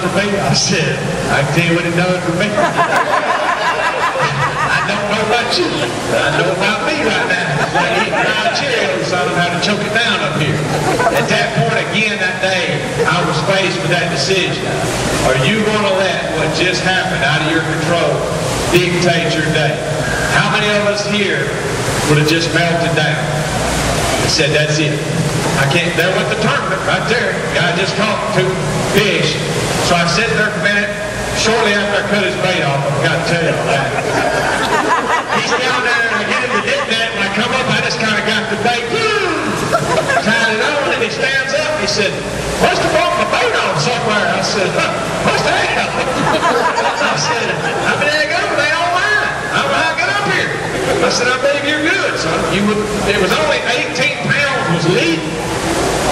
for me? I said, I can tell you what it done for me. I don't know about you, but I know about me right now. Like eating fried Cheerios, so I don't know how to choke it down up here. At that point, again, that day, I was faced with that decision. Are you going to let what just happened out of your control dictate your day? How many of us here would have just melted down and said, that's it? I can't, there went the tournament right there. Guy just caught 2 fish. So I sat there for a minute. Shortly after I cut his bait off, I forgot to tell you all that. He's down there and I get him to dip net. When I come up, I just kind of got the bait, tied it on, and he stands up. He said, must have brought my bait off somewhere. I said, must have. I said, I mean, there you go, they all mine. I don't know how I got up here. I said, I believe you're good, son. It was only 18 pounds was leading.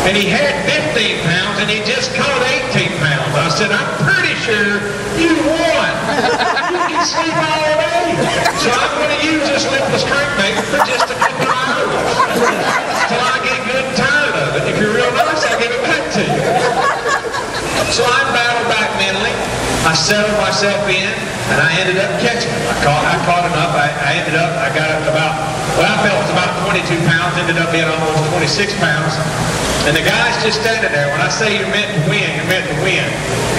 And he had 15 pounds, and he just caught 18 pounds. I said, I'm pretty sure you won. You can sleep all day. So I'm going to use this limitless crankbait for just a couple of hours. Until I get good and tired of it. If you're real nice, I'll give it back to you. So I battled back mentally. I settled myself in, and I ended up catching him. I caught enough. I got up to about, well, I felt it was about 22 pounds, ended up being almost 26 pounds. And the guy's just standing there. When I say you're meant to win, you're meant to win.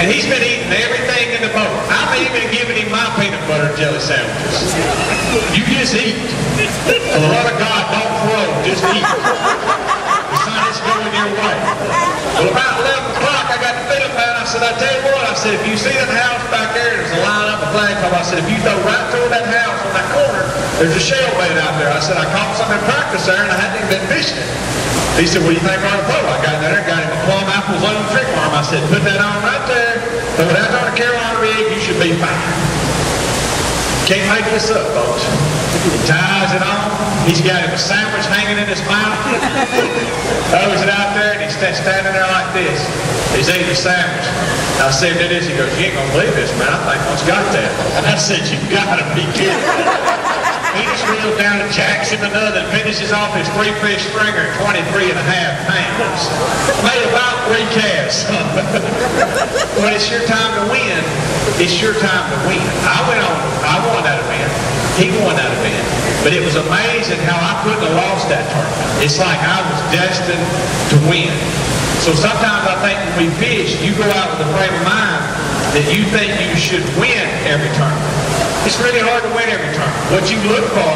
And he's been eating everything in the boat. I've even given him my peanut butter and jelly sandwiches. You just eat. For the love of God, don't throw, just eat. The sun is going your way. Well, about 11 o'clock, I got the feeling bad. I said, I tell you what, I said, if you see that house back there, there's a line up, a flagpole. I said, if you throw right through that house on that corner, there's a shell bait out there. I said, I caught some in practice there, and I hadn't even been fishing it. He said, what do you think on the boat? I got there, got him a plum apple balloon trick worm. I said, put that on right there. Throw it out on a Carolina rig, you should be fine. Can't make this up, folks. He ties it on. He's got him a sandwich hanging in his mouth. Throws it out there, and he's standing there like this. He's eating a sandwich. I said to this, he goes, you ain't going to believe this, man. I think one's got that. I said, you got to be kidding. He just reels down and jacks him another and finishes off his 3-fish stringer at 23.5 pounds. Made about 3 casts. When it's your time to win, it's your time to win. I won that event. He won that event. But it was amazing how I couldn't have lost that tournament. It's like I was destined to win. So sometimes I think when we fish, you go out with a frame of mind that you think you should win every tournament. It's really hard to win every tournament. What you look for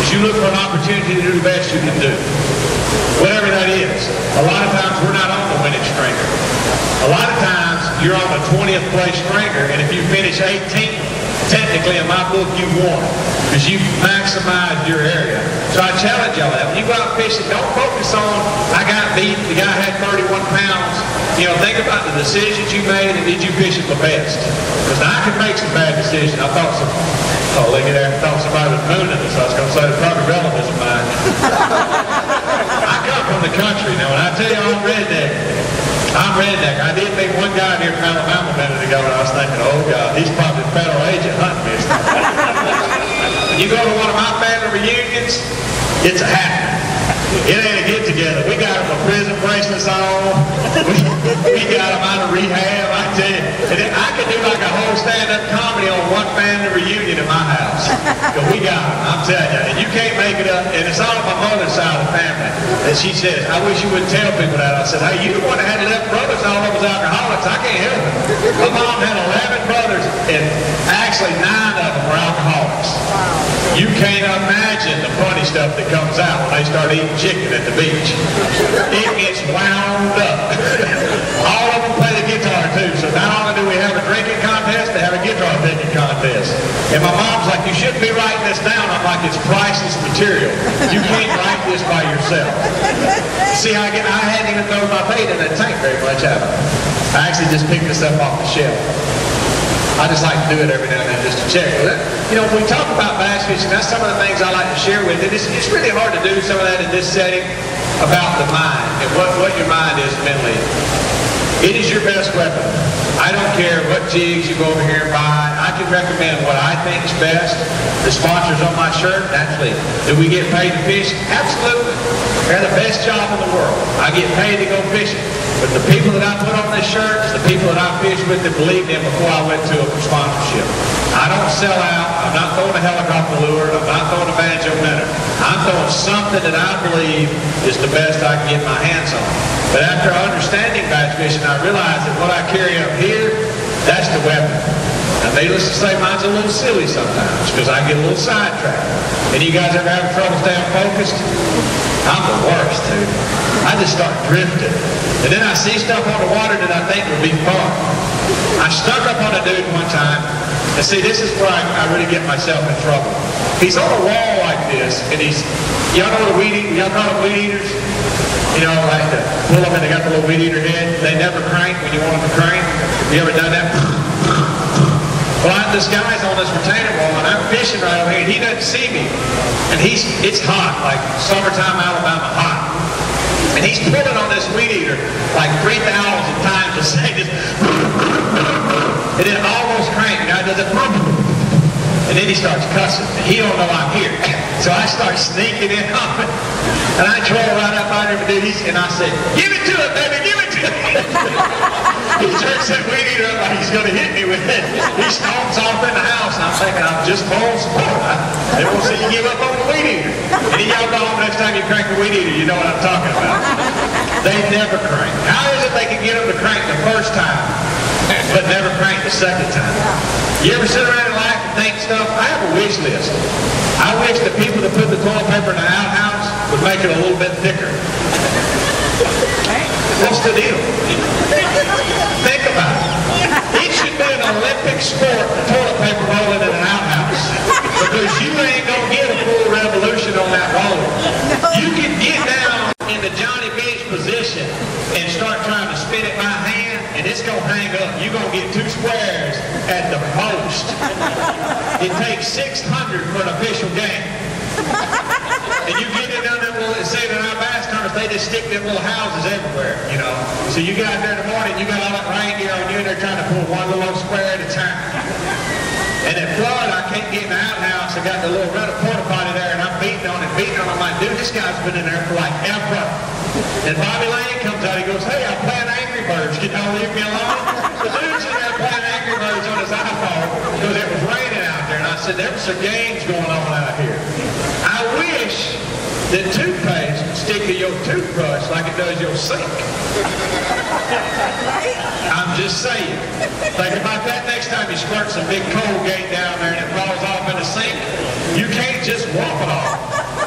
is you look for an opportunity to do the best you can do. Whatever that is. A lot of times we're not on the winning stringer. A lot of times you're on the 20th place stringer, and if you finish 18th, technically in my book you won. Because you maximized your area. So I challenge y'all that. When you go out fishing, don't focus on, I got beat, the guy had 31 pounds. You know, think about the decisions you made and did you fish at the best. Because I could make some bad decisions. I thought look at there, I thought somebody was mooning us. I was going to say they're probably relatives of mine. I come from the country. Now, when I tell you I'm redneck, I did meet one guy here from Alabama a minute ago, and I was thinking, oh, God, he's probably a federal agent hunting this. When you go to one of my family reunions, it's a happening. It ain't a get-together. We got them with prison bracelets on. We got them out of rehab. I tell you, and I could do like a whole stand-up comedy on one family reunion in my house. But we got them, I'm telling you. And you can't make it up. And it's all my mother's side of the family. And she says, I wish you would tell people that. I said, hey, you the one that had 11 brothers, all of us alcoholics. I can't help it. My mom had 11 brothers, and actually 9 of them were alcoholics. You can't imagine the funny stuff that comes out when they start eating chicken at the beach. It gets wound up. All of them play the guitar too, so not only do we have a drinking contest, they have a guitar picking contest. And my mom's like, you shouldn't be writing this down. I'm like, it's priceless material. You can't write this by yourself. See, I hadn't even thrown my bait in that tank very much, have I? I actually just picked this up off the shelf. I just like to do it every now and then just to check. You know, when we talk about bass fishing, that's some of the things I like to share with you. It's really hard to do some of that in this setting about the mind and what your mind is mentally. It is your best weapon. I don't care what jigs you go over here and buy. I can recommend what I think is best. The sponsors on my shirt, naturally. Do we get paid to fish? Absolutely. They're the best job in the world. I get paid to go fishing. But the people that I put on this shirt is the people that I fish with that believed in before I went to them for sponsorship. I don't sell out. I'm not throwing a helicopter lure. I'm not throwing a banjo minnow. I'm throwing something that I believe is the best I can get my hands on. But after understanding bass fishing, I realized that what I carry up here, that's the weapon. Now, needless to say, mine's a little silly sometimes because I get a little sidetracked. And you guys ever having trouble staying focused? I'm the worst, dude. I just start drifting. And then I see stuff on the water that I think would be fun. I stuck up on a dude one time, and see, this is where I really get myself in trouble. He's on a wall like this, and y'all know what y'all call them weed eaters? You know, like to pull them and they got the little weed eater head. They never crank when you want them to crank. Have you ever done that? Well, this guy's on this retainer wall, and I'm fishing right over here, and he doesn't see me. And it's hot, like summertime Alabama hot. And he's pulling on this weed eater like 3,000 times a second. And it almost cranked. Guy does it. And then he starts cussing. And he don't know I'm here. So I start sneaking in on it. And I troll right up on him, and I said, "Give it to him, baby, give it to him." He turns that weed eater up like he's going to hit me with it. He stomps off in the house, and I'm thinking, I'm just full support. They won't see you give up on the weed eater. And then y'all go home next time you crank the weed eater, you know what I'm talking about. They never crank. How is it they can get them to crank the first time, but never crank the second time? You ever sit around in life and think stuff? I have a wish list. I wish the people that put the toilet paper in the outhouse would make it a little bit thicker. What's the deal? Think about it. It should be an Olympic sport, toilet paper rolling in an outhouse. Because you ain't going to get a full revolution on that roller. You can get down in the Johnny Bench position and start trying to spin it by hand, and it's going to hang up. You're going to get 2 squares at the most. It takes 600 for an official game. And you get it down there, say in our bass tournaments, they just stick them little houses everywhere, you know. So you get out there in the morning, you got all that reindeer on you, and they're trying to pull one little square at a time. And in Florida, I can't get in the outhouse. I got the little rental porta potty there, and I'm beating on it. I'm like, dude, this guy's been in there for like ever. And Bobby Lane comes out, he goes, "Hey, I'm playing Angry Birds. Can y'all leave me alone?" The dude's in there playing Angry Birds on his iPhone because it was raining out there. And I said, there were some games going on out here. I wish that toothpaste would stick to your toothbrush like it does your sink. I'm just saying. Think about that next time you squirt some big Colgate down there and it falls off in the sink. You can't just walk it off.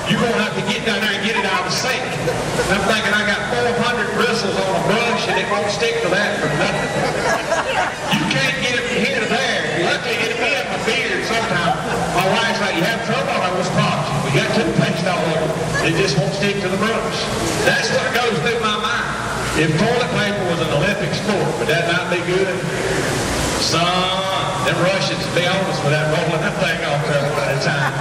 You're going to have to get down there and get it out of the sink. And I'm thinking I got 400 bristles on a brush and it won't stick to that for nothing. You can't get it from here to there. Luckily, it'll be in my beard sometime. My wife's like, "You have trouble?" I was popped. We got toothpaste all over. It just won't stick to the brush. That's what goes through my mind. If toilet paper was an Olympic sport, would that not be good? Son, them Russians, be honest with that, rolling that thing off there one at a time.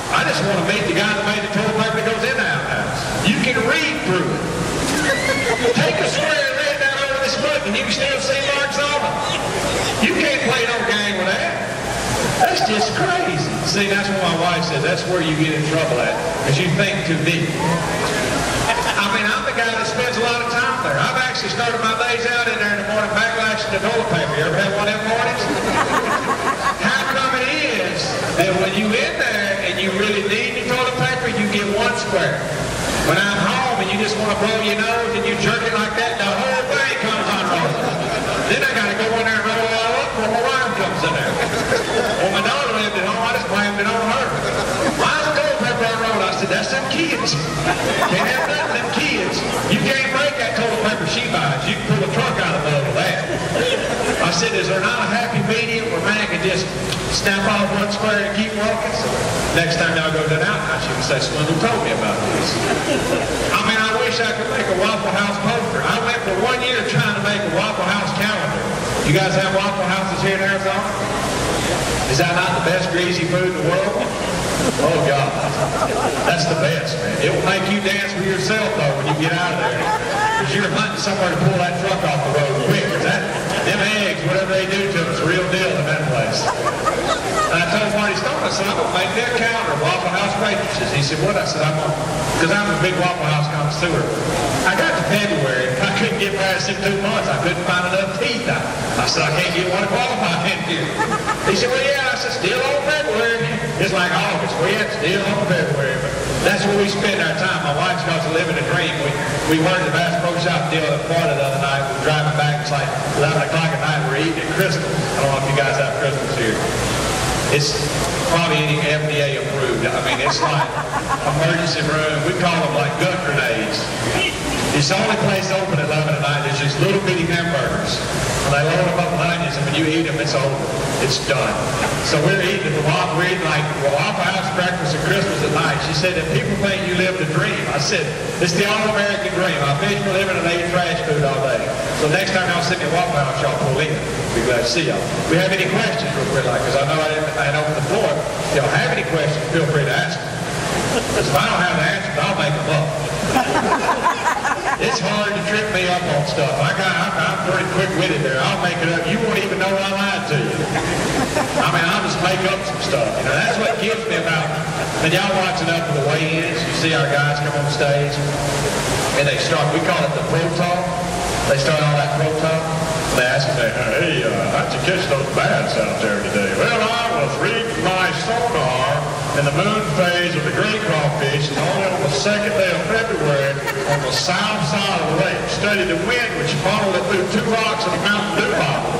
I just want to meet the guy that made the toilet paper that goes in the outhouse. You can read through it. Take a square and lay it down over this book and you can still see marks on it. You can't play no game with that. That's just crazy. See, that's what my wife says. That's where you get in trouble at, because you think too deep. I mean, I'm the guy that spends a lot of time there. I've actually started my days out in there in the morning backlashing the toilet paper. You ever had one of them mornings? How come it is that when you in there and you really need the toilet paper, you get 1 square? When I'm home and you just want to blow your nose and you jerk it like that, the whole thing comes unrolled. Then I got to go in there and roll it all up before my wife comes in there. When my daughter lived at home, I just blamed it on her. Why's the toilet paper unrolled? I said, that's them kids. Can't have none of them kids. You can't break that toilet paper she buys. You can pull a truck out of the middle of that. I said, is there not a happy medium where man can just snap off 1 square and keep walking? So next time y'all go to the outhouse, you can say, Swindle told me about this. I mean, I wish I could make a Waffle House poster. I went for 1 year trying to make a Waffle House calendar. You guys have Waffle Houses here in Arizona? Is that not the best greasy food in the world? Oh, God. That's the best, man. It will make you dance for yourself, though, when you get out of there. Because you're hunting somewhere to pull that truck off the road quick. Them eggs, whatever they do to them, is a real deal in that place. And I told Marty Stone, I said, I'm going to make their calendar Waffle House waitresses. He said, what? I said, because I'm a big Waffle House connoisseur. I got to February. I couldn't get past in 2 months. I couldn't find enough teeth. I said, I can't get one qualified in here. He said, well, yeah. I said, still on February. It's like August. Well, yeah, still on February. But that's where we spend our time. My wife's got to live in a dream. We went to the Bass Pro Shop deal in Florida the other night. We were driving back. It's like 11 o'clock at night. We're eating at Crystal. I don't know if you guys have Crystals here. It's probably any FDA approved. I mean, it's like emergency room. We call them like gun grenades. It's the only place open at 11 at night. There's just little bitty hamburgers. When they load them up with onions, and when you eat them, it's over. It's done. So we're eating like Waffle House breakfast and Christmas at night. She said, if people think you lived a dream, I said, it's the all-American dream. I fish for a living and ate trash food all day. So next time y'all see me at Waffle House, y'all pull in. Be glad to see y'all. If we have any questions real quick, because I know I didn't open the floor. If y'all have any questions, feel free to ask them. Because if I don't have the answers, I'll make them up. It's hard to trip me up on stuff. I'm pretty quick-witted there. I'll make it up. You won't even know I lied to you. I mean, I'll just make up some stuff. You know, that's what gives me about, when y'all watching up for the weigh-ins, you see our guys come on stage, and they start, we call it the pro talk. They start all that pro talk. They ask me, hey, how'd you catch those bass out there today? Well, I was reading my sonar in the moon phase of the gray crawfish, and only on the second day of February on the south side of the lake. Studied the wind, which followed it through 2 rocks and a Mountain Dew bottle.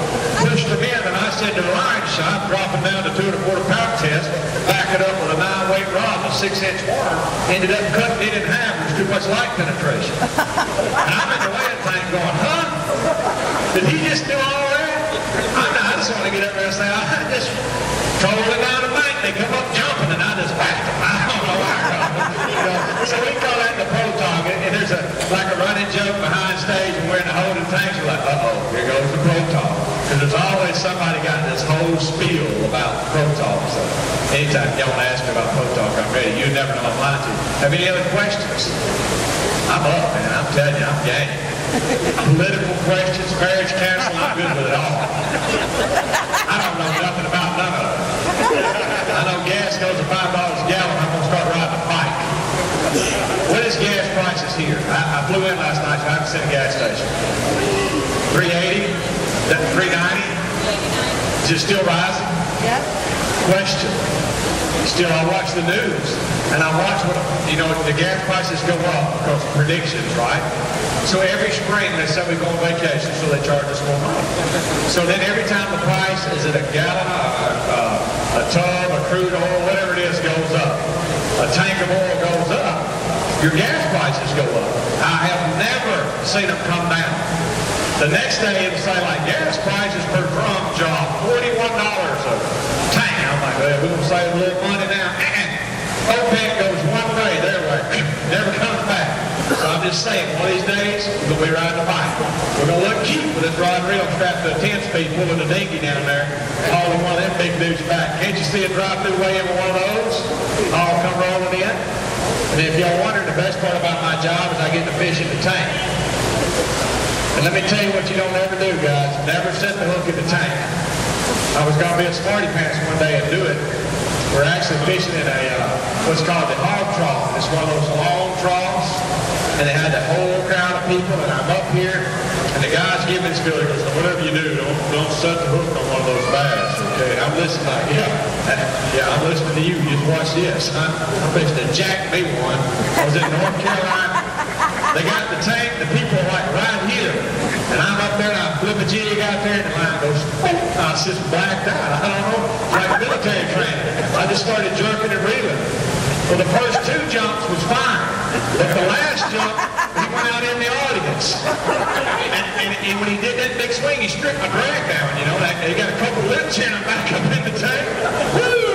Pushed them in, and I said to the line shot, dropping down to 2 1/4 pound test, back it up with a 9-weight rod and a 6-inch worm, ended up cutting it in half. There's too much light penetration. And I'm in the land tank going, huh? Did he just do all that? I just want to get up there and say, I just trolled it down the bank. They come up jumping, and I just backed them. I don't know why. You know, so we call that the pro talk. And there's like a running joke behind stage, and we're in the holding tanks. We're like, uh-oh, here goes the pro talk. Because there's always somebody got this whole spiel about pro talk. So anytime y'all want to ask me about pro talk, I'm ready. You never know I'm lying to you. Have any other questions? I'm up, man. I'm telling you, I'm game. Political questions, marriage counseling, I'm good with it all. I don't know nothing about none of it. I know gas goes to $5 a gallon. I'm going to start riding a bike. What is gas prices here? I flew in last night, so I haven't seen a gas station. $3.80? $3.90? Is it still rising? Yep. Question. Still, I watch the news, and I watch what, you know, the gas prices go up because of predictions, right? So every spring, they say we go on vacation, so they charge us more money. So then every time the price is at a gallon, a tub, a crude oil, whatever it is, goes up. A tank of oil goes up. Your gas prices go up. I have never seen them come down. The next day, it'll say, like, gas prices per drum drop $41 a tank. I'm like, well, we're going to save a little money now. OPEC goes one way, their way. Never comes back. So I'm just saying, one of these days, we're going to be riding a bike. We're going to look cute with this rod and reel strapped to a 10-speed, pulling the dinghy down there, hauling one of them big dudes back. Can't you see a drive-through way in with one of those? All come rolling in. And if y'all wondering, the best part about my job is I get to fish in the tank. And let me tell you what you don't ever do, guys. Never set the hook in the tank. I was going to be at Smarty Pants one day and do it. We're actually fishing in a, what's called the hog trough. It's one of those long troughs. And they had the whole crowd of people, and I'm up here, and the guy's giving his spiel. He goes, whatever you do, don't set the hook on one of those bass, okay? I'm listening like, yeah, I'm listening to you. Just watch this. I'm fixing to jack me one. I was in North Carolina. They got the tank, the people are like right here. And I'm up there, and I flip a jig out there, and the line goes, I was just blacked out. I don't know, like military training. I just started jerking and reeling. Well, the first 2 jumps was fine. But the last jump, he went out in the audience. And when he did that big swing, he stripped my drag down, you know. They got a couple lips in him back up in the tank. Woo!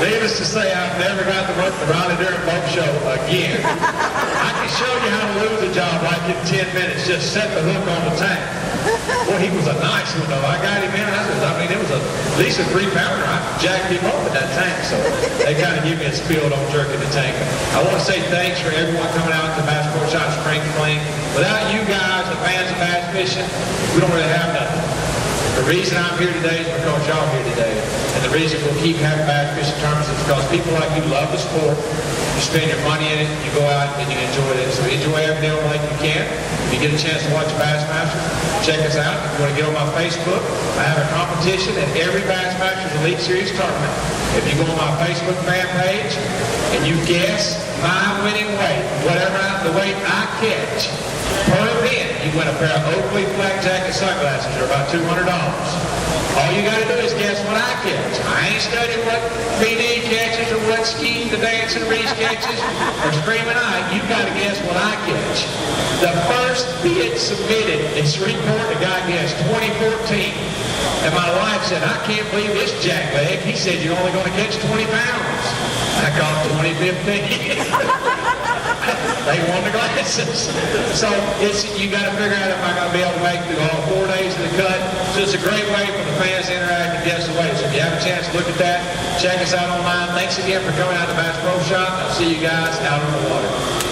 Needless to say, I've never got to work the Riley Durham Boat Show again. I can show you how to lose a job like in 10 minutes. Just set the hook on the tank. Boy, he was a nice one, though. I got him in. It was at least a 3-pounder. I jacked him up with that tank. So they kind of give me a spiel, don't jerk in the tank. I want to say thanks for everyone coming out to Bass Pro Shop Spring Fling. Without you guys, the fans of bass fishing, we don't really have nothing. The reason I'm here today is because y'all are here today. And the reason we'll keep having bass fishing tournaments is because people like you love the sport. You spend your money in it, you go out and you enjoy it. So enjoy every day like you can. If you get a chance to watch Bassmasters, check us out. If you want to get on my Facebook, I have a competition at every Bassmasters Elite Series tournament. If you go on my Facebook fan page and you guess my winning weight, whatever the weight I catch, per event, you win a pair of Oakley flak jacket sunglasses. They're about $200. All you got to do is guess what I catch. I ain't studying what BD catches or what Ski the Dancing Reese catches or Screaming Eye. You got to guess what I catch. The first bid submitted is report the guy guessed 2014. And my wife said, I can't believe this jackleg. He said you're only going to catch 20 pounds. I caught 2015. They won the glasses. So you got to figure out if I'm going to be able to make it all 4 days of the cut. So it's a great way for the fans to interact and guess away. So if you have a chance to look at that, check us out online. Thanks again for coming out to Bass Pro Shop. I'll see you guys out on the water.